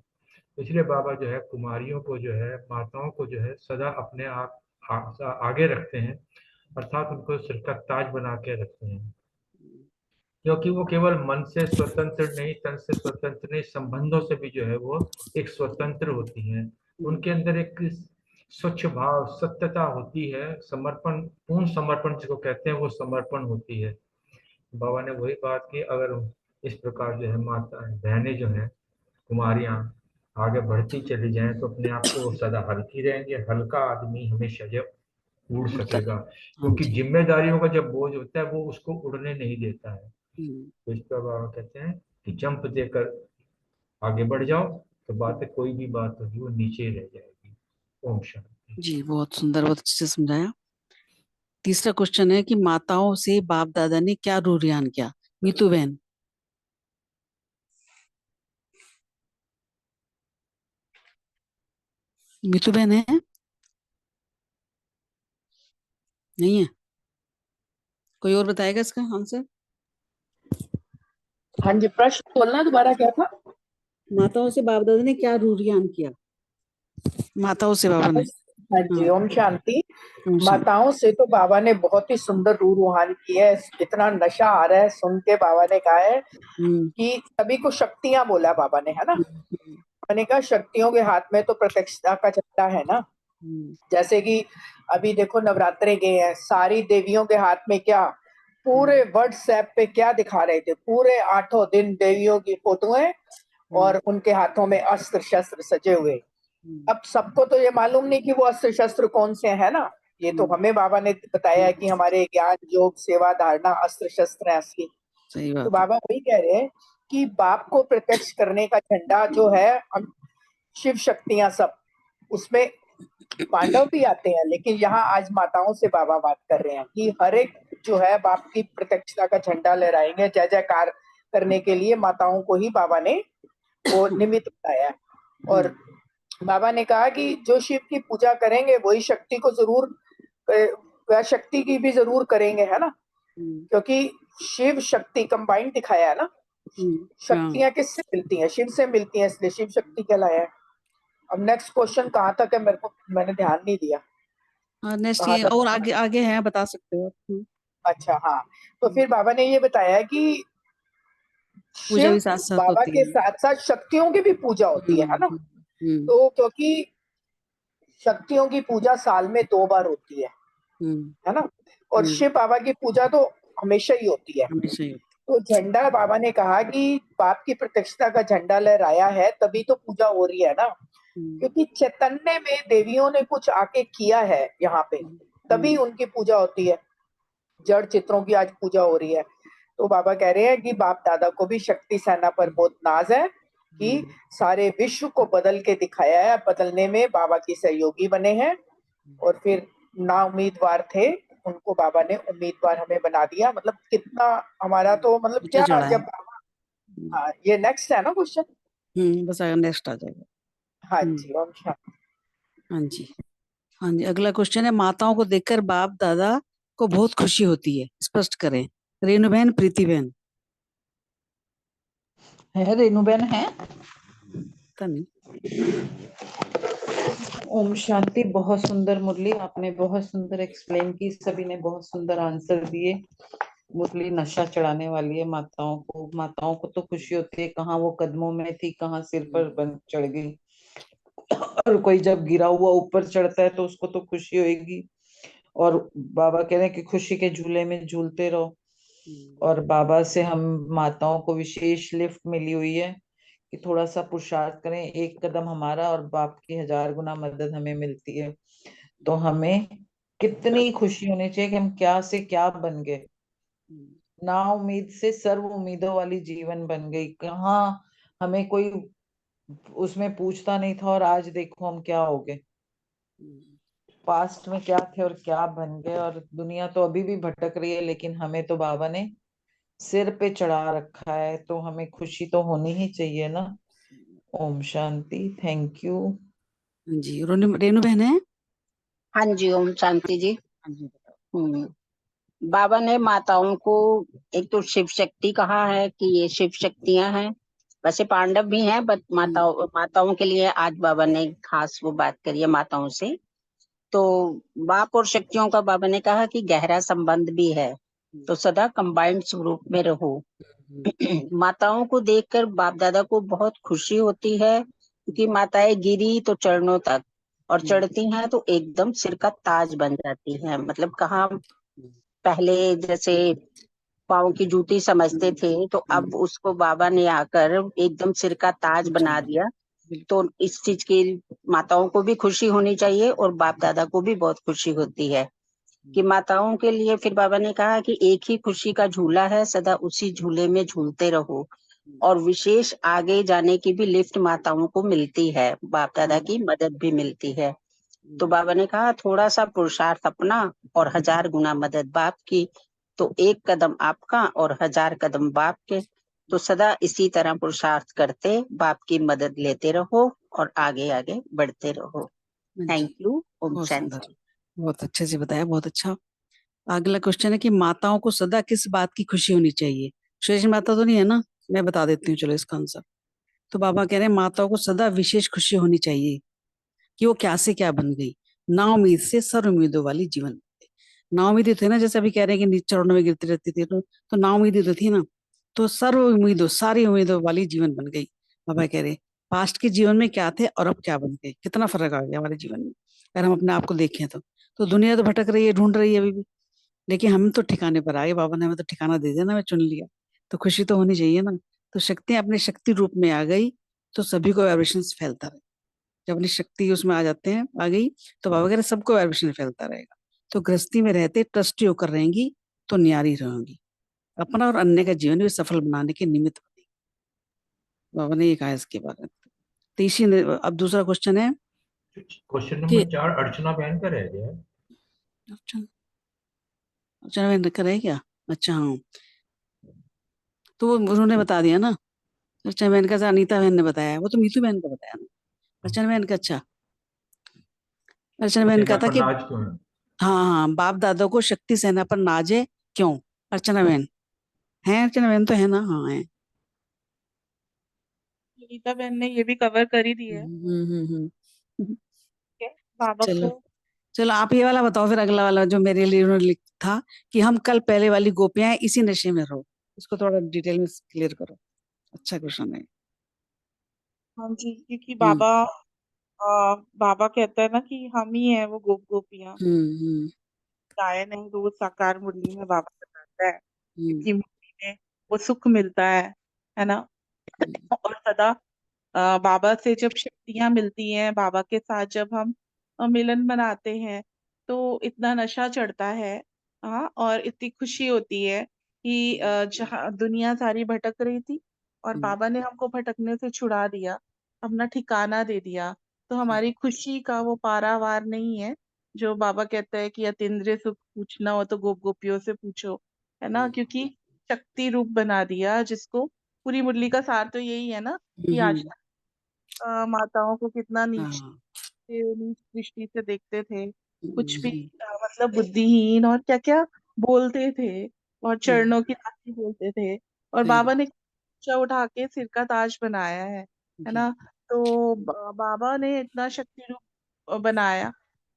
इसलिए बाबा जो है कुमारियों को जो है, माताओं को जो है सदा अपने आगे रखते हैं, अर्थात उनको सिर का ताज बना के रखते हैं, क्योंकि वो केवल मन से स्वतंत्र नहीं, तन से स्वतंत्र नहीं, संबंधों से भी जो है वो एक स्वतंत्र होती हैं। उनके अंदर एक स्वच्छ भाव, सत्यता होती है, समर्पण, पूर्ण समर्पण जिसको कहते हैं वो समर्पण होती है। बाबा ने वही बात की, अगर इस प्रकार जो है माता बहनें जो है कुमारियां आगे बढ़ती चली जाएं तो अपने आप को सदा हल्की रहेंगे। हल्का आदमी हमेशा जो उड़ उड़ता है। सकेगा, हाँ क्योंकि जी। जिम्मेदारियों का जब बोझ होता है वो उसको उड़ने नहीं देता है। हम्म, तो इस पर बाबा कहते हैं कि जंप देकर आगे बढ़ जाओ, तो बातें कोई भी बात होगी वो नीचे ही रह जाएगी। ओम शांति। जी, बहुत सुंदर, बहुत अच्छे से समझाया। तीसरा क्वेश्चन है कि माताओं से बाप दादा ने क्या रूरियान किया। मीतू बहन। मीतू बहन है? नहीं है? कोई और बताएगा इसका आंसर? हाँ जी, प्रश्न बोलना दोबारा क्या था? माताओं से बाप दादा ने क्या रूरियान किया? माताओं से बाबा ने। हाँ हाँ। जी, ओम शांति। ओम शांति। माताओं से तो बाबा ने बहुत ही सुंदर रूहान की है। इतना नशा आ रहा है सुन के। बाबा ने कहा है हम्म, कि सभी को शक्तियां बोला बाबा ने, है ना। हम्म, मैंने कहा शक्तियों के हाथ में तो प्रत्यक्षता का झंडा है ना। हम्म, जैसे कि अभी देखो नवरात्रे गए हैं, सारी देवियों के हाथ में क्या, पूरे व्हाट्सएप पे क्या दिखा रहे थे, पूरे 8 दिन देवियों की फोटोएं और उनके हाथों में अस्त्र शस्त्र सजे हुए। अब सबको तो ये मालूम नहीं कि वो अस्त्र शस्त्र कौन से हैं ना। ये तो हमें बाबा ने बताया है कि हमारे ज्ञान योग सेवा धारणा अस्त्र शस्त्र है असली। सही तो बात है। बाबा वही कह रहे हैं कि बाप को प्रत्यक्ष करने का झंडा जो है, शिव शक्तियां सब उसमें, पांडव भी आते हैं, लेकिन यहाँ आज माताओं से बाबा बात कर रहे हैं कि हर एक जो है बाप की प्रत्यक्षता का झंडा लहराएंगे। जय जयकार करने के लिए माताओं को ही बाबा ने वो निमित्त बताया है। और बाबा ने कहा कि जो शिव की पूजा करेंगे वही शक्ति को जरूर, वह शक्ति की भी जरूर करेंगे, है ना। क्योंकि शिव शक्ति कंबाइंड दिखाया है ना। हाँ। शक्तियां किससे मिलती हैं? शिव से मिलती हैं, इसलिए शिव शक्ति कहलाया है। अब नेक्स्ट क्वेश्चन कहाँ तक है मेरे को, मैंने ध्यान नहीं दिया हाँ, नेक्स्ट कहाँ ये तक। और आगे आगे है, बता सकते हो आप। अच्छा हाँ, तो फिर बाबा ने ये बताया कि पूजा शिव भी साथ साथ बाबा होती के है। साथ साथ शक्तियों की भी पूजा होती है ना। हम्म, तो क्योंकि शक्तियों की पूजा साल में 2 बार होती है ना। और हम्म, शिव बाबा की पूजा तो हमेशा ही होती है। हमेशा ही होती तो झंडा, बाबा ने कहा कि बाप की प्रत्यक्षता का झंडा लहराया है तभी तो पूजा हो रही है ना, क्योंकि चैतन्य में देवियों ने कुछ आके किया है यहाँ पे, तभी उनकी पूजा होती है। जड़ चित्रों की आज पूजा हो रही है। तो बाबा कह रहे हैं कि बाप दादा को भी शक्ति सेना पर बहुत नाज है कि सारे विश्व को बदल के दिखाया है, बदलने में बाबा की सहयोगी बने हैं। और फिर ना उम्मीदवार थे, उनको बाबा ने उम्मीदवार हमें बना दिया। मतलब कितना हमारा तो मतलब ऊंचा क्या, चढ़ा है। जब हाँ, ये नेक्स्ट है ना क्वेश्चन। बस नेक्स्ट आ जाएगा। हाँ जी, ओम शांति। हाँ जी, हाँ जी, अगला क्वेश्चन है, माताओं को देखकर बाप दादा को बहुत खुशी होती है, स्पष्ट करें। रेणु बहन, प्रीति बहन। है रेणुबेन है। पता नहीं। ओम शांति। बहुत सुंदर मुरली, आपने बहुत सुंदर एक्सप्लेन की, सभी ने बहुत सुंदर आंसर दिए। मुरली नशा चढ़ाने वाली है माताओं को। माताओं को तो खुशी होती है, कहाँ वो कदमों में थी, कहाँ सिर पर बन चढ़ गई। और कोई जब गिरा हुआ ऊपर चढ़ता है तो उसको तो खुशी होगी। और बाबा कह रहे हैं कि खुशी के झूले में झूलते रहो। और बाबा से हम माताओं को विशेष लिफ्ट मिली हुई है कि थोड़ा सा पुरुषार्थ करें, एक कदम हमारा और बाप की 1000 गुना मदद हमें मिलती है। तो हमें कितनी खुशी होनी चाहिए कि हम क्या से क्या बन गए। ना उम्मीद से सर्व उम्मीदों वाली जीवन बन गई। कहाँ हमें कोई उसमें पूछता नहीं था, और आज देखो हम क्या हो गए। पास्ट में क्या थे और क्या बन गए। और दुनिया तो अभी भी भटक रही है, लेकिन हमें तो बाबा ने सिर पे चढ़ा रखा है, तो हमें खुशी तो होनी ही चाहिए ना। ओम शांति। Thank you. हाँ जी, रेणु बहन है। हाँ जी, ओम शांति जी। हाँ जी, बताओ। हम्म, बाबा ने माताओं को एक तो शिव शक्ति कहा है कि ये शिव शक्तियां हैं। वैसे पांडव भी हैं, बट माताओं के लिए आज बाबा ने खास वो बात करी है माताओं से। तो बाप और शक्तियों का बाबा ने कहा कि गहरा संबंध भी है, तो सदा कंबाइंड स्वरूप में रहो। माताओं को देखकर बाप दादा को बहुत खुशी होती है, क्योंकि माताएं गिरी तो चरणों तक, और चढ़ती हैं तो एकदम सिर का ताज बन जाती हैं। मतलब कहाँ पहले जैसे पाँव की जूती समझते थे, तो अब उसको बाबा ने आकर एकदम सिर का ताज बना दिया। तो इस चीज की माताओं को भी खुशी होनी चाहिए और बाप दादा को भी बहुत खुशी होती है कि माताओं के लिए फिर बाबा ने कहा कि एक ही खुशी का झूला है, सदा उसी झूले में झूलते रहो। और विशेष आगे जाने की भी लिफ्ट माताओं को मिलती है, बाप दादा की मदद भी मिलती है। तो बाबा ने कहा थोड़ा सा पुरुषार्थ अपना और 1000 गुना मदद बाप की, तो एक कदम आपका और 1000 कदम बाप के। तो सदा इसी तरह पुरुषार्थ करते बाप की मदद लेते रहो और आगे आगे बढ़ते रहो। Thank you. ओम बहुत सुंदर, शांति। बहुत अच्छे से बताया, बहुत अच्छा। अगला क्वेश्चन है कि माताओं को सदा किस बात की खुशी होनी चाहिए। शेष माता तो नहीं है ना, मैं बता देती हूँ चलो इसका आंसर। तो बाबा कह रहे हैं माताओं को सदा विशेष खुशी होनी चाहिए कि वो क्या से क्या बन गई। ना उम्मीद से सर्व उम्मीदों वाली जीवन। ना उम्मीदी थे ना, जैसे अभी कह रहे हैं कि नीचे चरणों में गिरती रहती थी, तो ना उम्मीदी तो थी ना। तो सर्व उम्मीदों, सारी उम्मीदों वाली जीवन बन गई। बाबा कह रहे पास्ट के जीवन में क्या थे और अब क्या बन गए, कितना फर्क आ गया हमारे जीवन में। अगर हम अपने आप को देखें तो दुनिया तो भटक रही है, ढूंढ रही है अभी भी, लेकिन हम तो ठिकाने पर आ गए। बाबा ने हमें तो ठिकाना दे दिया ना, मैं चुन लिया, तो खुशी तो होनी चाहिए ना। तो शक्तियां अपने शक्ति रूप में आ गई, तो सभी को वाइब्रेशन फैलता रहे। जब अपनी शक्ति उसमें आ जाते हैं, आ गई, तो बाबा कह रहे सबको वाइब्रेशन फैलता रहेगा। तो गृहस्थी में रहते ट्रस्टी होकर रहेंगी तो न्यारी रहेंगी, अपना और अन्य का जीवन भी सफल बनाने के निमित्त बनेगी। बाबा ने ये कहा इसके बारे में। तो इसी अब दूसरा क्वेश्चन है क्वेश्चन कि नंबर 4 अर्चना बहन का रह गया है। अर्चना, अर्चना बहन करे क्या? अच्छा हाँ, तो वो उन्होंने बता दिया ना। अर्चना बहन का अनीता बहन ने बताया, वो तो मीतू बहन का बताया ना। अर्चना बहन का, अच्छा, अर्चना बहन का सेना था पर कि नाज क्यों है? हाँ हाँ, बाप दादा को शक्ति सेना पर नाजे क्यों। अर्चना बहन है, अर्चना बहन तो है ना, हाँ है। सुनीता बहन ने ये भी कवर कर ही दिया है। हम्म। ठीक है, बाबा चलो, को चलो आप ये वाला बताओ, फिर अगला वाला जो मेरे लिए उन्होंने लिखा था कि हम कल पहले वाली गोपियां हैं, इसी नशे में रहो। इसको थोड़ा डिटेल में क्लियर करो, अच्छा क्वेश्चन है। हाँ जी, क्योंकि हम्म बाबा कहता है ना कि हम ही हैं वो गोपियां। हम्म गायन नहीं, रोज साकार मुरली में बाबा बताता है, हम्म क्योंकि मुरली में वो सुख मिलता है ना। और सदा बाबा से जब शक्तियां मिलती हैं, बाबा के साथ जब हम मिलन मनाते हैं, तो इतना नशा चढ़ता है। हाँ, और इतनी खुशी होती है कि जहाँ दुनिया सारी भटक रही थी और बाबा ने हमको भटकने से छुड़ा दिया, अपना ठिकाना दे दिया, तो हमारी खुशी का वो पारावार नहीं है। जो बाबा कहता है कि अतीन्द्रिय सुख पूछना हो तो गोप गोपियों से पूछो, है ना, क्योंकि शक्ति रूप बना दिया जिसको। पूरी मुरली का सार तो यही है ना कि आज तक माताओं को कितना हाँ नीच दृष्टि से देखते थे, कुछ भी मतलब बुद्धिहीन और क्या क्या बोलते थे, और चरणों की दासी बोलते थे। और सही बाबा बात ने ऊंचा उठा के सिर का ताज बनाया है जी। ना। तो बाबा ने इतना शक्ति रूप बनाया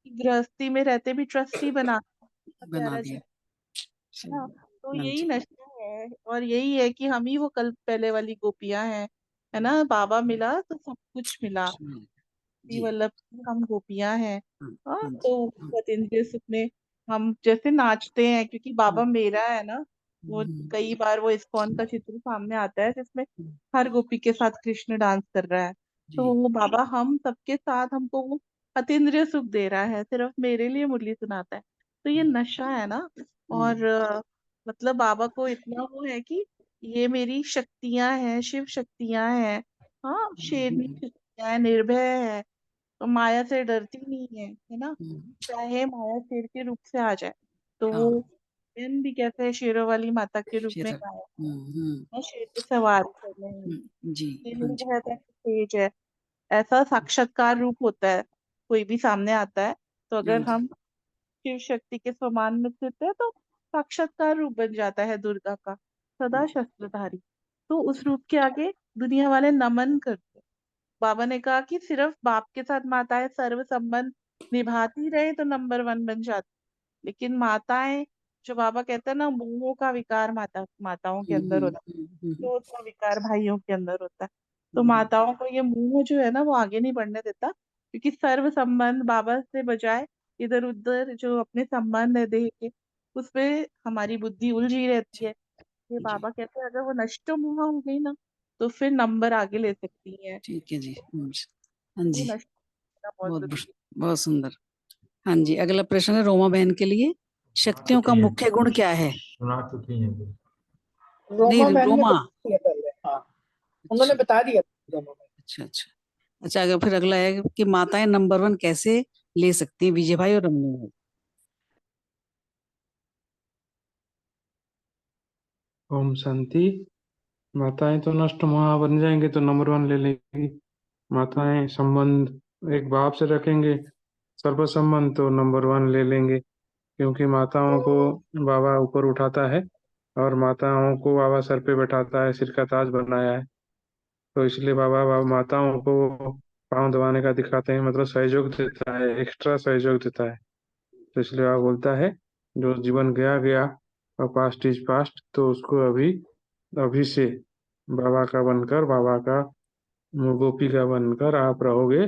कि गृहस्थी में रहते भी ट्रस्टी बना दिया। बना प्यारा जी, दिया। है सही ना। बात। तो हाँ यही जी। नशा है, और यही है कि हम ही वो कल पहले वाली गोपियां हैं, है ना। बाबा मिला तो सब कुछ मिला। श्री जी। वल्लभ की हम गोपियां हैं। हाँ हाँ, हाँ जी। तो हाँ, गजेंद्र सुख में हम जैसे नाचते हैं, क्योंकि बाबा मेरा है ना। वो कई बार वो इस्कॉन का चित्र सामने आता है जिसमें हर गोपी के साथ कृष्ण डांस कर रहा है। तो जी। वो बाबा हम सबके साथ हमको वो अतीन्द्रिय सुख दे रहा है, सिर्फ मेरे लिए मुरली सुनाता है। तो ये नशा है ना। और मतलब बाबा को इतना वो है कि ये मेरी शक्तियां हैं, शिव शक्तियां हैं। हाँ, शेरनी शक्तियां हैं, निर्भय है, तो माया से डरती नहीं है ना। चाहे माया शेर के रूप से आ जाए, तो वो हाँ बहन भी कैसे शेरों वाली माता के रूप में शेर। आया है, शेर पे सवार करने में। जी। ये हाँ जी। निर्भयता की तेज है। ऐसा साक्षात्कार रूप होता है, कोई भी सामने आता है तो हाँ अगर जी। हम शिव शक्ति के समान में स्थित है तो साक्षात्कार रूप बन जाता है दुर्गा का, सदा शस्त्रधारी। तो उस रूप के आगे दुनिया वाले नमन करते हैं। बाबा ने कहा कि सिर्फ बाप के साथ माताएं सर्व संबंध निभाती रहे तो नंबर वन बन जाती, लेकिन माताएं, जो बाबा कहते हैं ना, मोह का विकार माताओं के अंदर होता है, क्रोध का विकार भाइयों के अंदर होता है। तो माताओं को ये मोह जो है ना, वो आगे नहीं बढ़ने देता, क्योंकि सर्व संबंध बाबा से बजाय इधर उधर जो अपने संबंध है देह के, उसपे हमारी बुद्धि उलझी रहती है। ये जी। बाबा कहते हैं अगर वो नष्ट मोह हो गई ना, तो फिर नंबर आगे ले सकती है। ठीक है जी। हाँ वो जी। नष्ट होना बहुत बहुत जरूरी बहुत सुंदर। हाँ जी, अगला प्रश्न है रोमा बहन के लिए। सुना शक्तियों का चुकी हैं, मुख्य गुण क्या है? सुना चुकी हैं वो। नहीं, रोमा बहन ने रोमा। बता दिया पहले। हाँ, उन्होंने अच्छा बता दिया दोनों में। अच्छा अच्छा। अच्छा, अगर फिर अगला है कि माताएं नंबर वन कैसे ले सकती हैं, विजय भाई और रमनी भाई। ओम शांति। माताएं तो नष्ट मोहा बन जाएंगे तो नंबर वन ले लेंगी। माताएं संबंध एक बाप से रखेंगे, सर्व संबंध, तो नंबर वन ले लेंगे, क्योंकि माताओं को बाबा ऊपर उठाता है और माताओं को बाबा सर पे बैठाता है, सिर का ताज बनाया है। तो इसलिए बाबा माताओं को पाँव दबाने का दिखाते हैं, मतलब सहयोग देता है, एक्स्ट्रा सहयोग देता है। तो इसलिए बाबा बोलता है जो जीवन गया गया और पास्ट इज पास्ट, तो उसको अभी अभी से बाबा का बनकर, बाबा का गोपी का बनकर आप रहोगे।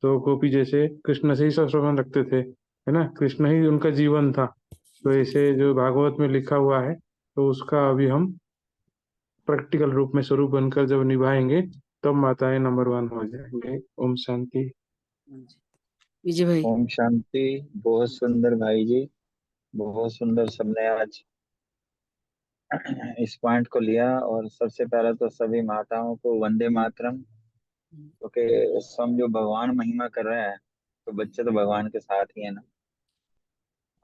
तो गोपी जैसे कृष्ण से ही सब संबंध रखते थे, है ना, कृष्ण ही उनका जीवन था। तो ऐसे जो भागवत में लिखा हुआ है, तो उसका अभी हम प्रैक्टिकल रूप में स्वरूप बनकर जब निभाएंगे, तब माताएं नंबर वन हो जाएंगे। ओम शांति। हाँ जी। विजय भाई। ओम शांति। बहुत सुंदर भाई जी, बहुत सुंदर। सबने आज इस पॉइंट को लिया, और सबसे पहले तो सभी माताओं को वंदे मातरम, क्योंकि समझो भगवान महिमा कर रहा है, तो बच्चे तो भगवान के साथ ही है ना।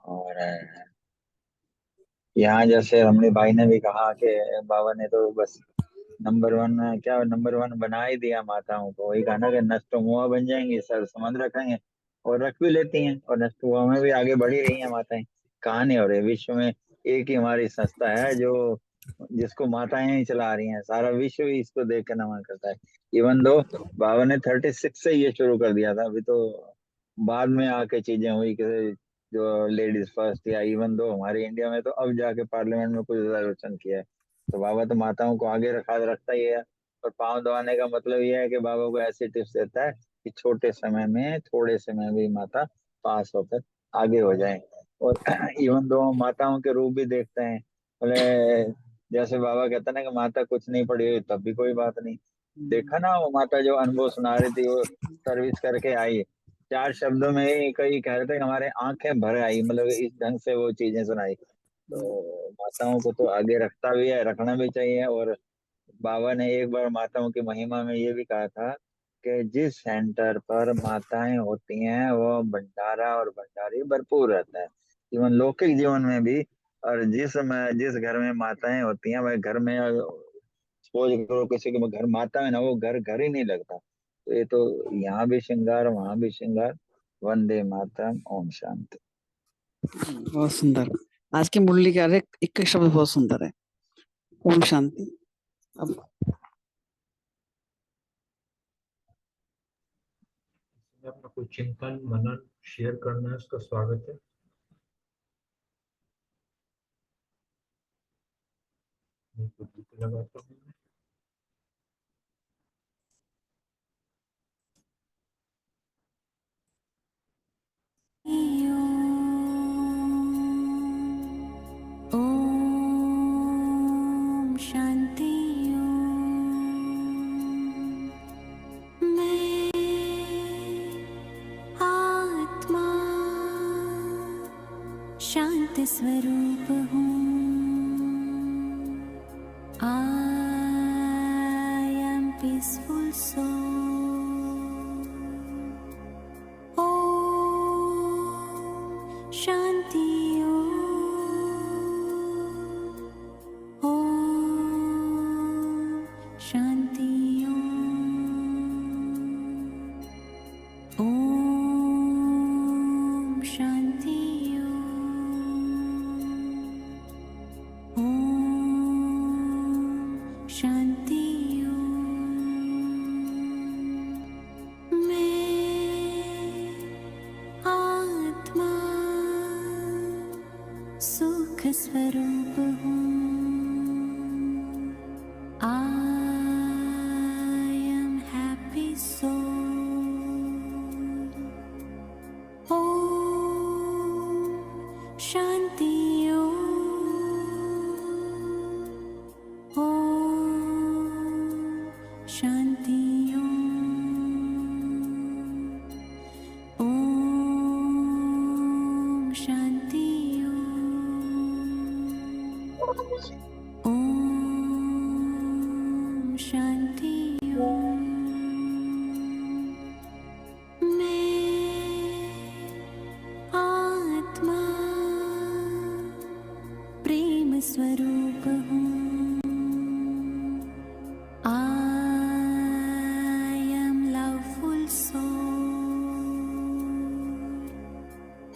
और यहाँ जैसे हमने भाई ने भी कहा कि बाबा ने तो बस नंबर वन, क्या नंबर वन बना ही दिया माताओं को। वही कहा ना कि नष्ट हुआ बन जाएंगी, सर समझ रखेंगे, और रख भी लेती हैं, और नष्ट हुआ में भी आगे बढ़ ही रही हैं माताएं। कहाँ नहीं हो रही, विश्व में एक ही हमारी संस्था है जो जिसको माताएं ही चला रही हैं, सारा विश्व ही इसको देख के नमन करता है। इवन दो बाबा ने 36 से ये शुरू कर दिया था, अभी तो बाद में आके चीजें हुई कि जो लेडीज फर्स्ट, या इवन दो हमारे इंडिया में तो अब जाके पार्लियामेंट में कुछ रिजर्वेशन किया है। तो बाबा तो माताओं को आगे रखता ही है। और पाँव दबाने का मतलब ये है कि बाबा को ऐसी टिप्स देता है कि छोटे समय में, थोड़े समय में माता पास होकर आगे हो जाए। और इवन दो हम माताओं के रूप भी देखते हैं, बोले जैसे बाबा कहता ना कि माता कुछ नहीं पड़ी हुई तब भी कोई बात नहीं। देखा ना वो माता जो अनुभव सुना रही थी, वो सर्विस करके आई, 4 शब्दों में ही कई कह रहे थे कि हमारे आंखें भर आई, मतलब इस ढंग से वो चीजें सुनाई। तो माताओं को तो आगे रखता भी है, रखना भी चाहिए। और बाबा ने एक बार माताओं की महिमा में ये भी कहा था कि जिस सेंटर पर माताएं होती हैं वो भंडारा और भंडारी भरपूर रहता है, इवन लौकिक जीवन में भी। और जिस घर में माताएं होती हैं वह घर में, सपोज करो किसी के घर माता है ना, वो घर घर ही नहीं लगता। तो ये तो यहाँ भी श्रृंगार वहां भी श्रृंगार। वंदे मातरम, ओम शांति। बहुत सुंदर। आज की मुरली का एक एक शब्द बहुत सुंदर है। ओम शांति। अब अपना कोई चिंतन मनन शेयर करना है, उसका स्वागत है। लगाता हूँ। ओम शांति। मैं आत्मा शांत स्वरूप हूँ। I am peaceful soul. Om Shanti. Om Shanti. Om Shanti. Om Shanti. मैं आत्मा सुख स्वरूप हूँ। I am happy soul. Om Shanti. Om Shanti. Om Shanti. Om Shanti. मैं आत्मा प्रेम स्वरूप हूँ। I am loveful soul.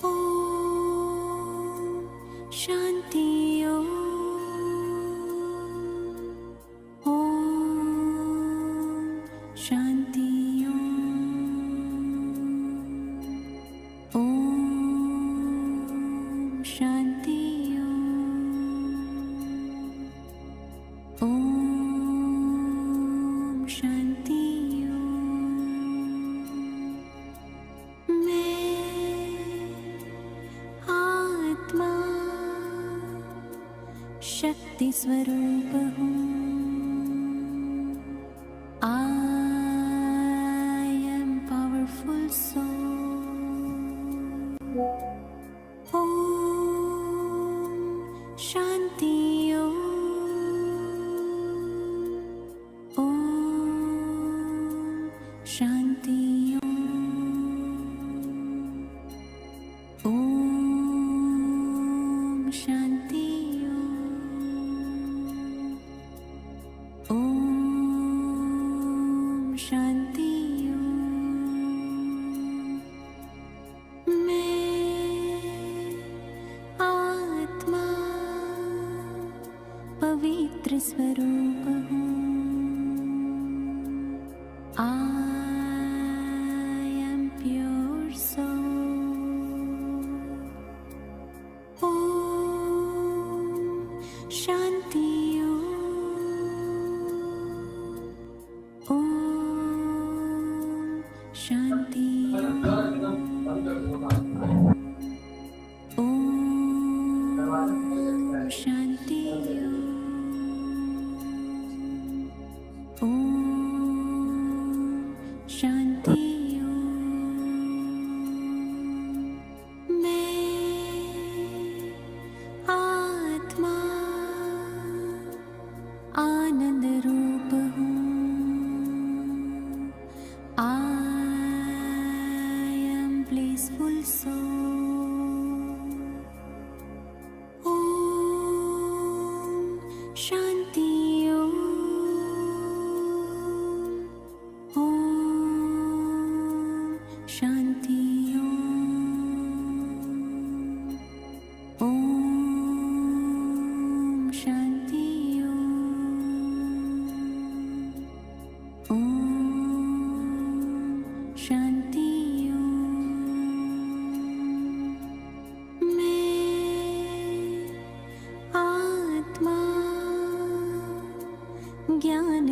Om Shanti. Om Shanti. Om Shanti. Om Shanti. मैं आत्मा शक्ति स्वरूप हूँ। I am powerful soul. Om Shanti. Om Shanti. Om Shanti. Om Shanti. मैं आत्मा पवित्र स्वरूप हूँ। I am pure soul. Om Shanti. Om Shanti. Om Shanti.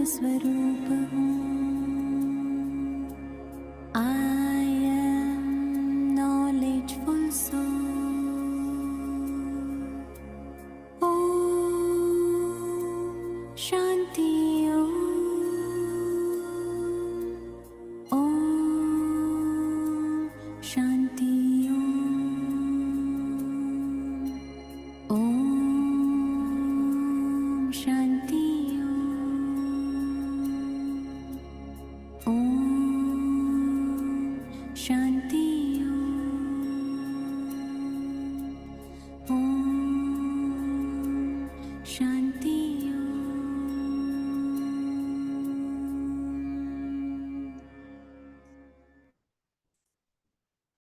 स्वरूप हूँ।